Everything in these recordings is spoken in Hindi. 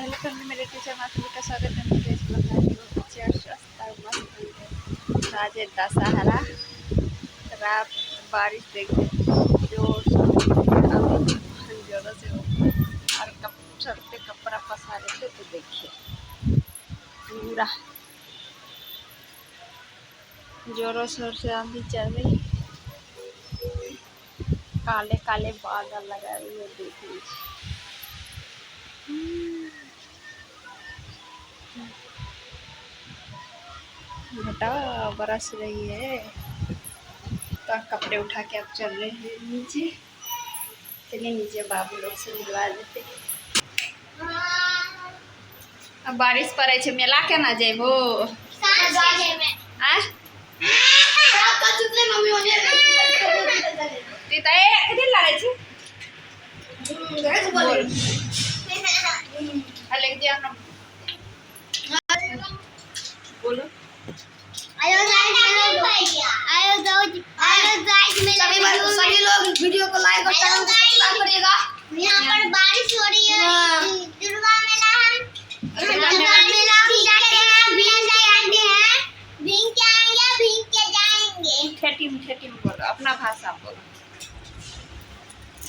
हेलो फैमिली, मेरे टीचर माधुरी का स्वागत है। मुझे इस प्रकार की बहुत अच्छी और स्वस्थ और मस्त है। आज है दशहरा रात, बारिश देखिए जोर जोरों से हो और छत पे कपड़ा पसारे थे तो देखिए पूरा जोरों शोर से आंधी चल रही, काले काले बादल लगाए हुए देख लीजिए। घटा बरस रही है तो कपड़े उठा के अब चल रहे हैं नीचे। चलिए नीचे बाबू लोग से मिलवा देते। अब बारिश पड़े छे, मेला केना जेबो? बोलो सभी लोग वीडियो को लाइक और चैनल को सब्सक्राइब करिएगा। यहाँ पर बारिश हो रही है। दुर्गा मेला हम जाते हैं, भींग के आएंगे, भींग के जाएंगे। ठेठी में बोलो, अपना भाषा बोलो।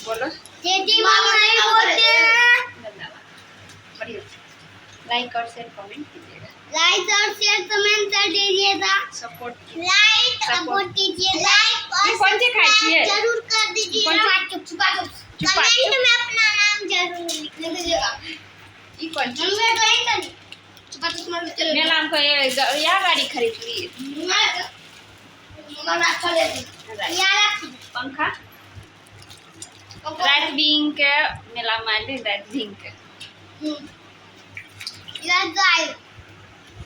बोलो ठेठी में बोलते हैं। बढ़िया। लाइक और शेयर कमेंट कीजिएगा। लाइक और शेयर कमेंट कर दीजिएगा। सपोर्ट सपोर्ट कीजिएगा। ये कौन सी खाई है? जरूर कर दीजिएगा। कमेंट में अपना नाम जरूर लिख दीजिएगा। ये कौन सी? चलो मेला हमको या गाड़ी खरीद ली। पंखा रात बिंग के मेला माली रात बिंग के।